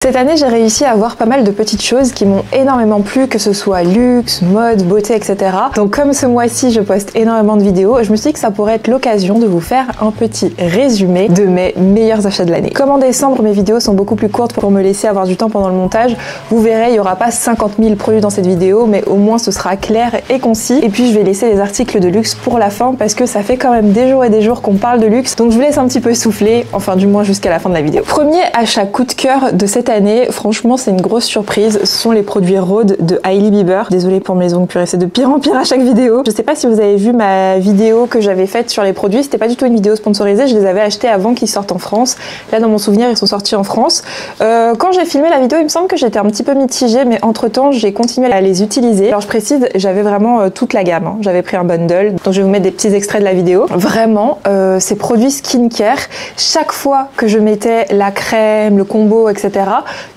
Cette année, j'ai réussi à voir pas mal de petites choses qui m'ont énormément plu, que ce soit luxe, mode, beauté, etc. Donc comme ce mois-ci, je poste énormément de vidéos, je me suis dit que ça pourrait être l'occasion de vous faire un petit résumé de mes meilleurs achats de l'année. Comme en décembre, mes vidéos sont beaucoup plus courtes pour me laisser avoir du temps pendant le montage, vous verrez, il n'y aura pas 50 000 produits dans cette vidéo, mais au moins ce sera clair et concis. Et puis je vais laisser les articles de luxe pour la fin, parce que ça fait quand même des jours et des jours qu'on parle de luxe, donc je vous laisse un petit peu souffler, enfin du moins jusqu'à la fin de la vidéo. Premier achat coup de cœur de cette année, franchement c'est une grosse surprise, ce sont les produits Rhode de Hailey Bieber. Désolée pour mes ongles, purée, c'est de pire en pire à chaque vidéo. Je sais pas si vous avez vu ma vidéo que j'avais faite sur les produits, c'était pas du tout une vidéo sponsorisée, je les avais achetés avant qu'ils sortent en France. Là dans mon souvenir ils sont sortis en France. Quand j'ai filmé la vidéo il me semble que j'étais un petit peu mitigée, mais entre temps j'ai continué à les utiliser. Alors je précise, j'avais vraiment toute la gamme, hein. J'avais pris un bundle, donc je vais vous mettre des petits extraits de la vidéo. Vraiment, ces produits skincare, chaque fois que je mettais la crème, le combo, etc.,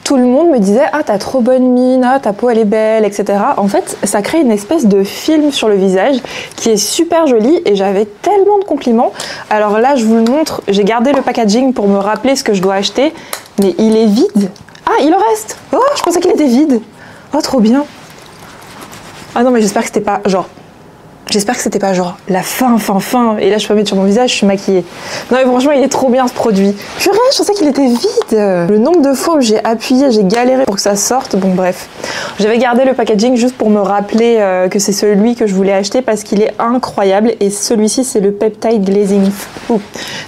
tout le monde me disait « Ah, t'as trop bonne mine, ah, ta peau elle est belle, etc. » En fait, ça crée une espèce de film sur le visage qui est super joli et j'avais tellement de compliments. Alors là, je vous le montre, j'ai gardé le packaging pour me rappeler ce que je dois acheter, mais il est vide. Ah, il en reste. Oh, je pensais qu'il était vide. Oh, trop bien. Ah non, mais j'espère que c'était pas genre... J'espère que c'était pas genre la fin. Et là je peux mettre sur mon visage, je suis maquillée. Non mais franchement il est trop bien ce produit. Purée, je pensais qu'il était vide. Le nombre de fois où j'ai appuyé, j'ai galéré pour que ça sorte. Bon bref. J'avais gardé le packaging juste pour me rappeler que c'est celui que je voulais acheter parce qu'il est incroyable. Et celui-ci c'est le Peptide Glazing.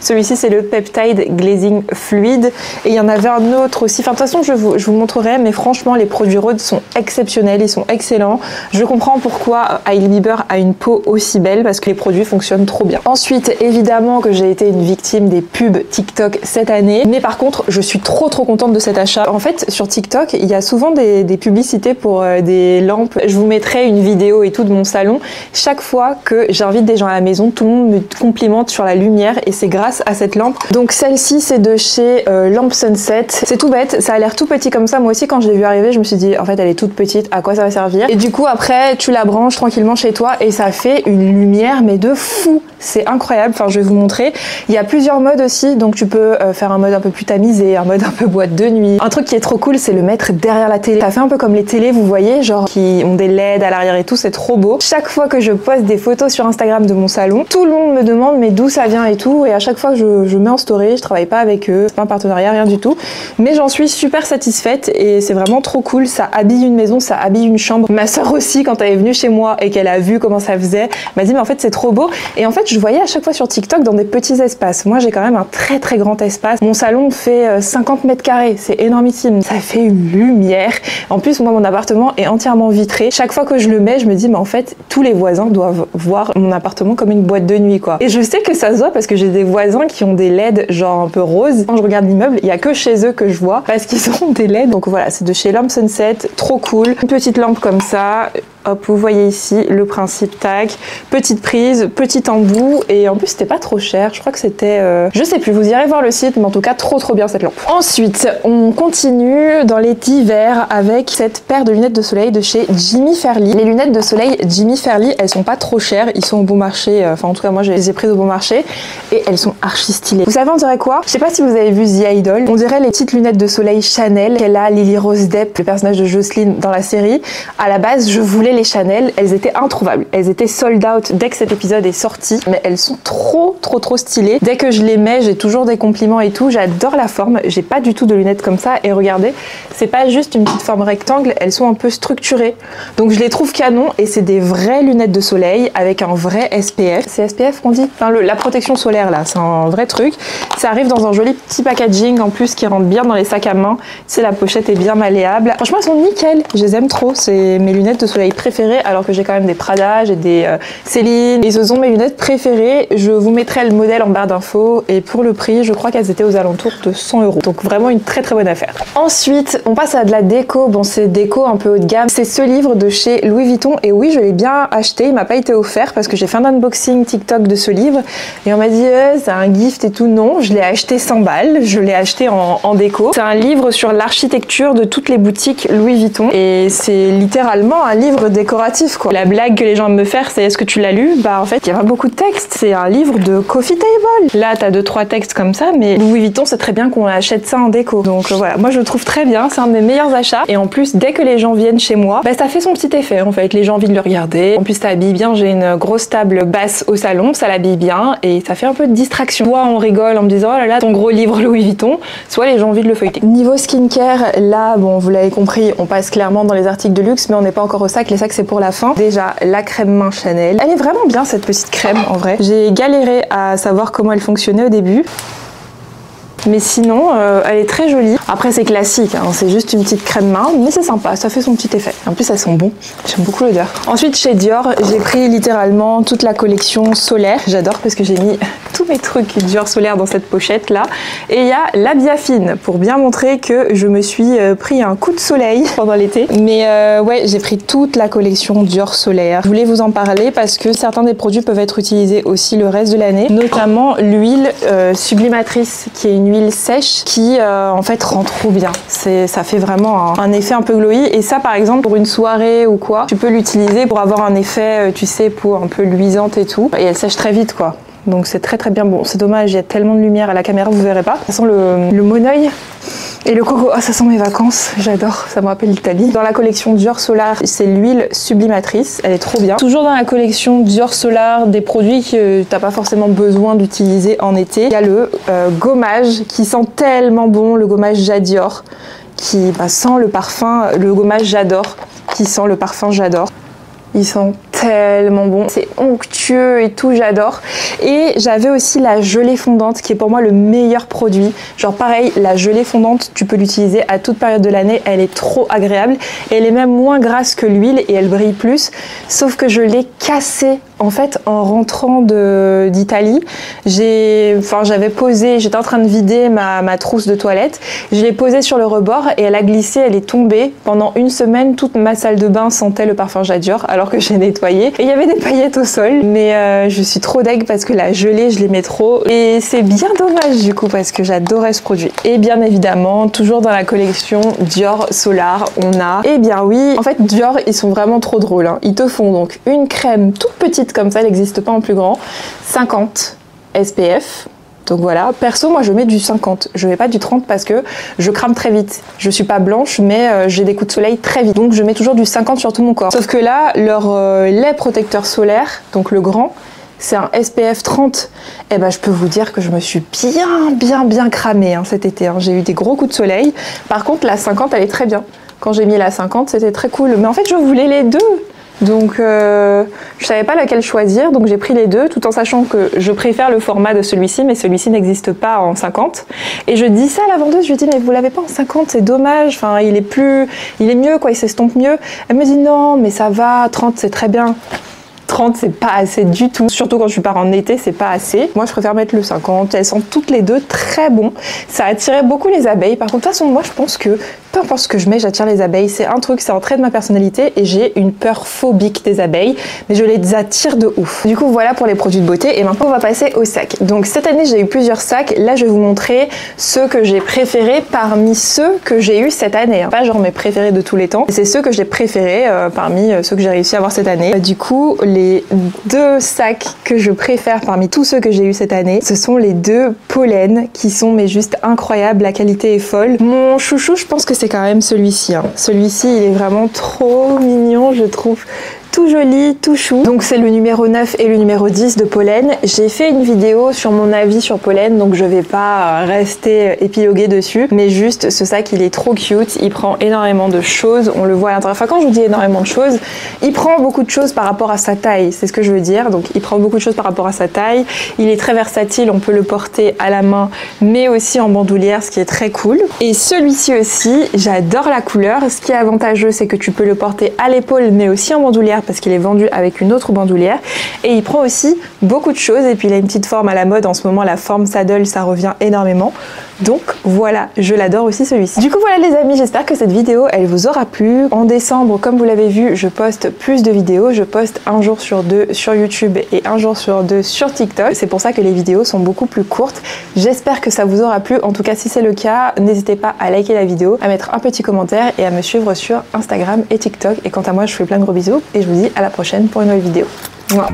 Celui-ci c'est le Peptide Glazing Fluide. Et il y en avait un autre aussi. Enfin de toute façon je vous montrerai. Mais franchement les produits Rhode sont exceptionnels. Ils sont excellents. Je comprends pourquoi Hailey Bieber a une peau aussi belle parce que les produits fonctionnent trop bien. Ensuite, évidemment que j'ai été une victime des pubs TikTok cette année, mais par contre, je suis trop contente de cet achat. En fait, sur TikTok, il y a souvent des publicités pour des lampes. Je vous mettrai une vidéo et tout de mon salon. Chaque fois que j'invite des gens à la maison, tout le monde me complimente sur la lumière et c'est grâce à cette lampe. Donc celle-ci, c'est de chez Lamp Sunset. C'est tout bête, ça a l'air tout petit comme ça. Moi aussi, quand je l'ai vu arriver, je me suis dit, en fait, elle est toute petite, à quoi ça va servir? Et du coup, après, tu la branches tranquillement chez toi et ça fait une lumière mais de fou, c'est incroyable. Enfin je vais vous montrer, il y a plusieurs modes aussi, donc tu peux faire un mode un peu plus tamisé, un mode un peu boîte de nuit. Un truc qui est trop cool, c'est le mettre derrière la télé. Ça fait un peu comme les télés, vous voyez, genre qui ont des LED à l'arrière et tout, c'est trop beau. Chaque fois que je poste des photos sur Instagram de mon salon, tout le monde me demande mais d'où ça vient et tout, et à chaque fois que je mets en story, je travaille pas avec eux, c'est pas un partenariat, rien du tout, mais j'en suis super satisfaite et c'est vraiment trop cool. Ça habille une maison, ça habille une chambre. Ma soeur aussi, quand elle est venue chez moi et qu'elle a vu comment ça faisait, m'a dit mais en fait c'est trop beau. Et en fait je voyais à chaque fois sur TikTok dans des petits espaces. Moi j'ai quand même un très grand espace. Mon salon fait 50 mètres carrés, c'est énormissime. Ça fait une lumière. En plus moi mon appartement est entièrement vitré. Chaque fois que je le mets je me dis mais en fait tous les voisins doivent voir mon appartement comme une boîte de nuit quoi. Et je sais que ça se voit parce que j'ai des voisins qui ont des LED genre un peu roses. Quand je regarde l'immeuble il y a que chez eux que je vois parce qu'ils ont des LED. Donc voilà, c'est de chez Lamp Sunset, trop cool. Une petite lampe comme ça. Hop, vous voyez ici le principe, tac, petite prise, petit embout, et en plus c'était pas trop cher, je crois que c'était, je sais plus, vous irez voir le site, mais en tout cas trop bien cette lampe. Ensuite, on continue dans les d'hiver avec cette paire de lunettes de soleil de chez Jimmy Fairly. Les lunettes de soleil Jimmy Fairly, elles sont pas trop chères, ils sont au bon marché, enfin en tout cas moi je les ai prises au bon marché, et elles sont archi stylées. Vous savez on dirait quoi? Je sais pas si vous avez vu The Idol, on dirait les petites lunettes de soleil Chanel qu'elle a Lily Rose Depp, le personnage de Jocelyn dans la série. À la base, je voulais les Chanel, elles étaient introuvables, elles étaient sold out dès que cet épisode est sorti, mais elles sont trop stylées. Dès que je les mets, j'ai toujours des compliments et tout, j'adore la forme, j'ai pas du tout de lunettes comme ça, et regardez, c'est pas juste une petite forme rectangle, elles sont un peu structurées, donc je les trouve canon, et c'est des vraies lunettes de soleil avec un vrai SPF. C'est SPF qu'on dit? Enfin la protection solaire là, c'est un vrai truc. Ça arrive dans un joli petit packaging en plus qui rentre bien dans les sacs à main, c'est la pochette est bien malléable. Franchement elles sont nickel, je les aime trop, c'est mes lunettes de soleil préférées, alors que j'ai quand même des Prada, j'ai des Céline, et ce sont mes lunettes préférées. Je vous mettrai le modèle en barre d'infos, et pour le prix je crois qu'elles étaient aux alentours de 100 €, donc vraiment une très bonne affaire. Ensuite on passe à de la déco, bon c'est déco un peu haut de gamme, c'est ce livre de chez Louis Vuitton, et oui je l'ai bien acheté, il m'a pas été offert parce que j'ai fait un unboxing TikTok de ce livre et on m'a dit c'est un gift et tout. Non, je l'ai acheté 100 balles, je l'ai acheté en déco. C'est un livre sur l'architecture de toutes les boutiques Louis Vuitton, et c'est littéralement un livre décoratif quoi. La blague que les gens me faire, c'est est-ce que tu l'as lu? Bah en fait, il y a pas beaucoup de textes, c'est un livre de coffee table. Là, t'as 2-3 textes comme ça, mais Louis Vuitton, c'est très bien qu'on achète ça en déco. Donc voilà, moi je le trouve très bien, c'est un de mes meilleurs achats. Et en plus, dès que les gens viennent chez moi, bah ça fait son petit effet en fait. Les gens ont envie de le regarder. En plus, ça habille bien. J'ai une grosse table basse au salon, ça l'habille bien et ça fait un peu de distraction. Soit on rigole en me disant oh là là, ton gros livre Louis Vuitton, soit les gens ont envie de le feuilleter. Niveau skincare, là, bon, vous l'avez compris, on passe clairement dans les articles de luxe, mais on n'est pas encore au sac. Les sacs, c'est pour la fin. Déjà, la crème main Chanel. Elle est vraiment bien cette petite crème en vrai. J'ai galéré à savoir comment elle fonctionnait au début. Mais sinon, elle est très jolie. Après, c'est classique, hein, c'est juste une petite crème main, mais c'est sympa, ça fait son petit effet. En plus, elles sont bon. J'aime beaucoup l'odeur. Ensuite, chez Dior, j'ai pris littéralement toute la collection solaire. J'adore parce que j'ai mis tous mes trucs Dior solaire dans cette pochette là. Et il y a la Biafine pour bien montrer que je me suis pris un coup de soleil pendant l'été. Mais ouais, j'ai pris toute la collection Dior solaire. Je voulais vous en parler parce que certains des produits peuvent être utilisés aussi le reste de l'année, notamment l'huile sublimatrice qui est une huile sèche qui en fait rend trop bien. Ça fait vraiment un effet un peu glowy et ça par exemple pour une soirée ou quoi, tu peux l'utiliser pour avoir un effet tu sais peau un peu luisante et tout et elle sèche très vite quoi. Donc c'est très bien. Bon, c'est dommage, il y a tellement de lumière à la caméra, vous verrez pas. Ça sent le monoeil et le coco. Ah, ça sent mes vacances, j'adore, ça me rappelle l'Italie. Dans la collection Dior Solar, c'est l'huile sublimatrice, elle est trop bien. Toujours dans la collection Dior Solar, des produits que t'as pas forcément besoin d'utiliser en été. Il y a le gommage qui sent tellement bon, le gommage J'Adior, qui sent le parfum, le gommage J'adore, qui sent le parfum J'adore. Ils sont tellement bons, c'est onctueux et tout, j'adore. Et j'avais aussi la gelée fondante qui est pour moi le meilleur produit. Genre pareil, la gelée fondante, tu peux l'utiliser à toute période de l'année, elle est trop agréable. Et elle est même moins grasse que l'huile et elle brille plus. Sauf que je l'ai cassée en fait en rentrant d'Italie. J'avais posé, j'étais en train de vider ma trousse de toilette. Je l'ai posée sur le rebord et elle a glissé, elle est tombée. Pendant une semaine, toute ma salle de bain sentait le parfum J'Adior alors que j'ai nettoyé. Et il y avait des paillettes au sol, mais je suis trop deg parce que la gelée, je l'aimais trop. Et c'est bien dommage du coup parce que j'adorais ce produit. Et bien évidemment, toujours dans la collection Dior Solar, on a... Eh bien oui, en fait Dior, ils sont vraiment trop drôles. Hein. Ils te font donc une crème toute petite comme ça, elle n'existe pas en plus grand, 50 SPF. Donc voilà, perso moi je mets du 50, je mets pas du 30 parce que je crame très vite. Je suis pas blanche mais j'ai des coups de soleil très vite. Donc je mets toujours du 50 sur tout mon corps. Sauf que là, leur lait protecteur solaire, donc le grand, c'est un SPF 30. Et ben je peux vous dire que je me suis bien cramée hein, cet été. Hein. J'ai eu des gros coups de soleil. Par contre la 50 elle est très bien. Quand j'ai mis la 50 c'était très cool. Mais en fait je voulais les deux. Donc je savais pas laquelle choisir, donc j'ai pris les deux tout en sachant que je préfère le format de celui-ci, mais celui-ci n'existe pas en 50. Et je dis ça à la vendeuse, je lui dis mais vous l'avez pas en 50, c'est dommage, enfin il est mieux quoi, il s'estompe mieux. Elle me dit non mais ça va, 30 c'est très bien. 30 c'est pas assez du tout, surtout quand je pars en été c'est pas assez. Moi je préfère mettre le 50, elles sentent toutes les deux très bon. Ça attirait beaucoup les abeilles, par contre de toute façon moi je pense que peu importe ce que je mets, j'attire les abeilles. C'est un truc, c'est un trait de ma personnalité et j'ai une peur phobique des abeilles, mais je les attire de ouf. Du coup voilà pour les produits de beauté et maintenant on va passer aux sacs. Donc cette année j'ai eu plusieurs sacs, là je vais vous montrer ceux que j'ai préférés parmi ceux que j'ai eu cette année. Hein. Pas genre mes préférés de tous les temps, c'est ceux que j'ai préférés parmi ceux que j'ai réussi à avoir cette année. Du coup les deux sacs que je préfère parmi tous ceux que j'ai eu cette année, ce sont les deux Pollen qui sont mais juste incroyables, la qualité est folle. Mon chouchou je pense que c'est quand même celui-ci. Hein. Celui-ci, il est vraiment trop mignon, je trouve. Tout joli, tout chou. Donc c'est le numéro 9 et le numéro 10 de Pollen. J'ai fait une vidéo sur mon avis sur Pollen, donc je vais pas rester épiloguer dessus, mais juste ce sac il est trop cute, il prend énormément de choses, on le voit à l'intérieur. Enfin quand je vous dis énormément de choses, il prend beaucoup de choses par rapport à sa taille, c'est ce que je veux dire. Donc il prend beaucoup de choses par rapport à sa taille, il est très versatile, on peut le porter à la main, mais aussi en bandoulière, ce qui est très cool. Et celui-ci aussi, j'adore la couleur. Ce qui est avantageux, c'est que tu peux le porter à l'épaule, mais aussi en bandoulière parce qu'il est vendu avec une autre bandoulière. Et il prend aussi beaucoup de choses et puis il a une petite forme à la mode en ce moment, la forme saddle, ça revient énormément. Donc voilà, je l'adore aussi celui-ci. Du coup voilà les amis, j'espère que cette vidéo elle vous aura plu. En décembre, comme vous l'avez vu, je poste plus de vidéos. Je poste un jour sur 2 sur YouTube et un jour sur 2 sur TikTok. C'est pour ça que les vidéos sont beaucoup plus courtes. J'espère que ça vous aura plu. En tout cas, si c'est le cas, n'hésitez pas à liker la vidéo, à mettre un petit commentaire et à me suivre sur Instagram et TikTok. Et quant à moi, je vous fais plein de gros bisous et je vous dis à la prochaine pour une nouvelle vidéo. Mouah.